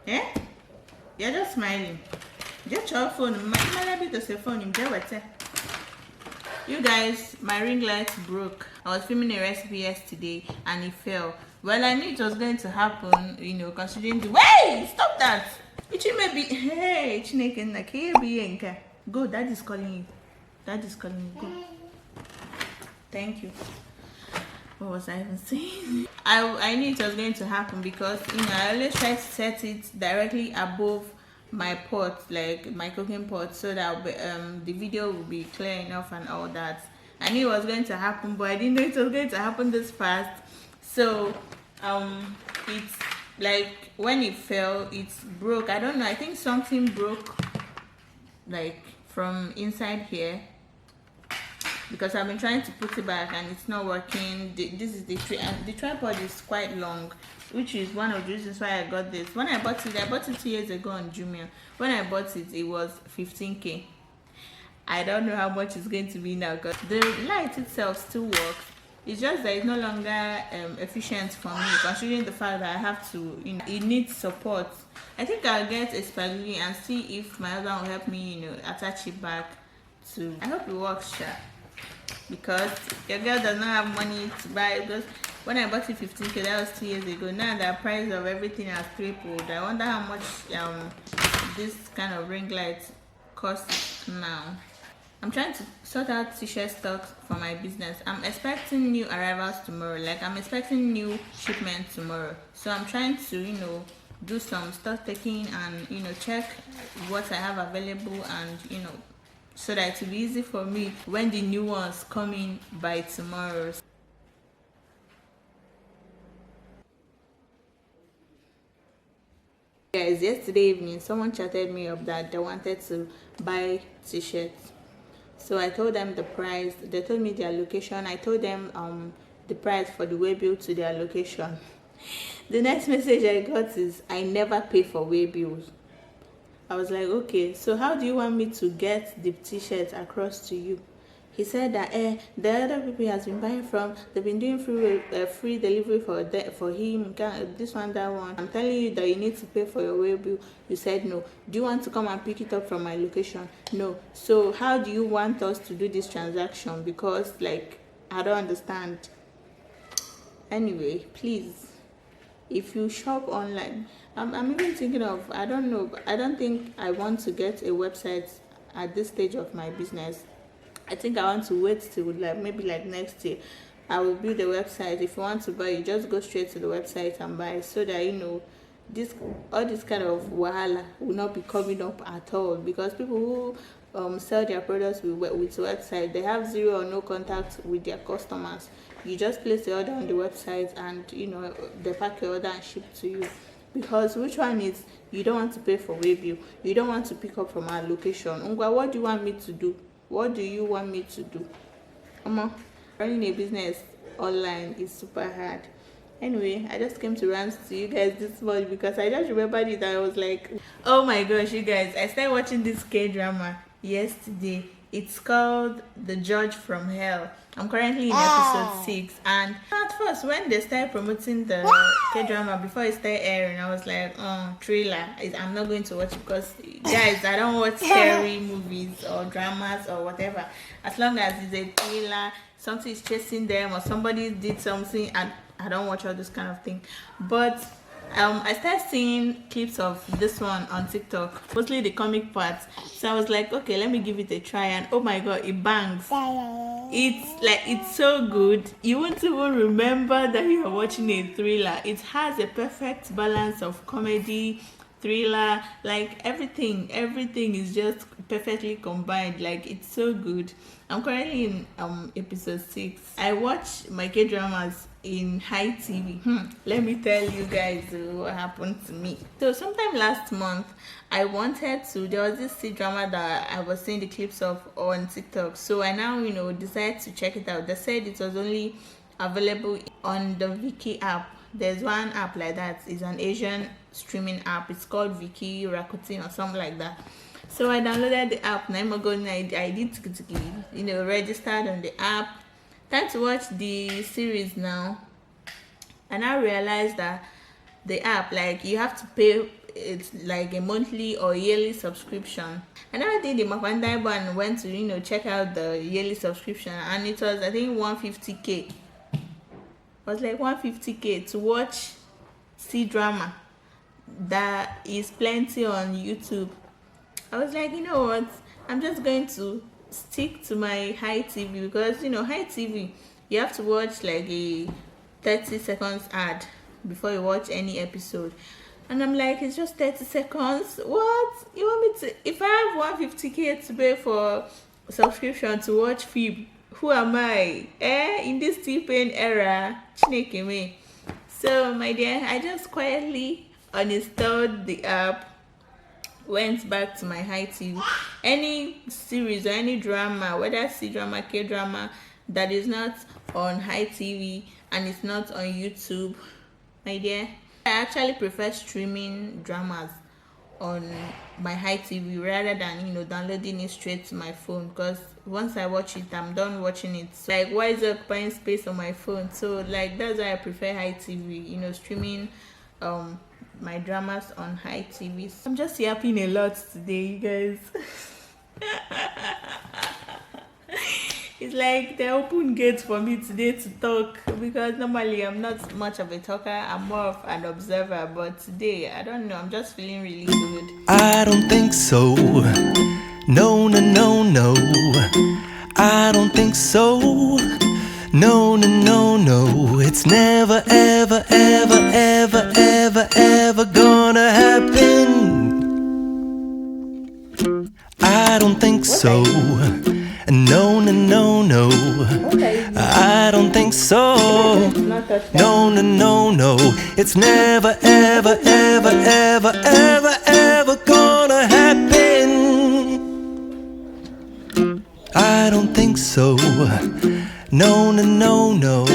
Eh? You're just smiling. Get your phone. My bit of phone. You guys, my ring light broke. I was filming a recipe yesterday and it fell. Well, I knew it was going to happen, considering the way. Stop that. It may be. Hey, Chineke na KBNK. Go, dad is calling you. Dad is calling you. Go. Thank you. What was I even saying? I knew it was going to happen because I always try to set it directly above my pot, like my cooking pot, so that the video will be clear enough and all that. I knew it was going to happen, but I didn't know it was going to happen this fast. So it's like when it fell, it broke. I don't know, I think something broke like from inside here, because I've been trying to put it back and it's not working. This is the tripod is quite long, which is one of the reasons why I got this. When I bought it 2 years ago on Jumia. When I bought it, it was 15k. I don't know how much it's going to be now because the light itself still works. It's just that it's no longer efficient for me, considering the fact that I have to, it needs support. I think I'll get a spaghetti and see if my husband will help me, attach it back to. I hope it works, sure. Because your girl does not have money to buy. Because when I bought it 15k, that was 2 years ago. Now the price of everything has tripled. I wonder how much this kind of ring light costs now. I'm trying to sort out t-shirt stocks for my business. I'm expecting new arrivals tomorrow. Like, I'm expecting new shipments tomorrow. So I'm trying to, do some stock taking and, check what I have available and, so that it will be easy for me when the new ones come in by tomorrow. Guys, yesterday evening someone chatted me up that they wanted to buy t-shirts. So I told them the price. They told me their location. I told them the price for the way bill to their location. The next message I got is, I never pay for way bills. I was like, okay, so how do you want me to get the t-shirt across to you? He said that the other people he has been buying from, they've been doing free delivery for him, this one, that one. I'm telling you that you need to pay for your way bill. You said no. Do you want to come and pick it up from my location? No. So how do you want us to do this transaction? Because like, I don't understand. Anyway, please, if you shop online, I'm even thinking of, I don't know, but I don't think I want to get a website at this stage of my business. I think I want to wait till maybe next year. I will build a website. If you want to buy, you just go straight to the website and buy, so that all this kind of wahala will not be coming up at all. Because people who sell their products with website, they have zero or no contact with their customers. You just place the order on the website and they pack your order and ship to you. Because which one is, you don't want to pay for way bill, you don't want to pick up from our location. Ungwa, what do you want me to do? What do you want me to do? Running a business online is super hard. Anyway, I just came to rant to you guys this morning because I just remembered it. I was like, oh my gosh, you guys, I started watching this K-drama yesterday. It's called The Judge from Hell. I'm currently in episode 6, and at first when they started promoting the K-drama before it started airing, I was like, trailer, I'm not going to watch it, because guys, I don't watch scary movies or dramas or whatever. As long as it's a trailer, something is chasing them or somebody did something, and I don't watch all this kind of thing. But I started seeing clips of this one on TikTok, mostly the comic parts. So I was like, okay, let me give it a try, and oh my god, it bangs. It's so good. You won't even remember that you are watching a thriller. It has a perfect balance of comedy, thriller, like everything is just perfectly combined. Like, it's so good. I'm currently in episode 6. I watch my K-dramas in high TV. Let me tell you guys what happened to me. So sometime last month, I wanted to, there was this C-drama that I was seeing the clips of on TikTok. So I now decided to check it out. They said it was only available on the Viki app. There's one app like that. It's an Asian streaming app. It's called Viki Rakuten or something like that. So I downloaded the app. I did registered on the app. Time to watch the series now. And I realized that the app, like, you have to pay it's like a monthly or yearly subscription. I never did the Mapandaibo and went to check out the yearly subscription, and it was, I think, 150k. It was like 150k to watch C-drama that is plenty on YouTube. I was like, you know what, I'm just going to stick to my High TV, because High TV, you have to watch like a 30 seconds ad before you watch any episode. And I'm like, it's just 30 seconds. What? You want me to, if I have 150k to pay for subscription to watch film, who am I? In this T-Pain era, Chineke me. So my dear, I just quietly uninstalled the app, went back to my High TV. Any series or any drama, whether C-drama, K-drama, that is not on High TV and it's not on YouTube, my dear, I actually prefer streaming dramas on my High TV rather than downloading it straight to my phone, because once I watch it, I'm done watching it. So, like, why is it occupying space on my phone? So like, that's why I prefer High TV, streaming my dramas on High TV. So I'm just yapping a lot today, you guys. It's like the open gate for me today to talk, because normally I'm not much of a talker, I'm more of an observer, but today, I don't know, I'm just feeling really good. I don't think so. No, no, no, no. I don't think so. No, no, no, no. It's never, ever, ever, ever, ever, ever gonna happen. I don't think so. No, no, no, no. I don't think so. No, no, no, no. It's never, ever, ever, ever, ever, ever gonna happen. I don't think so. No, no, no, no.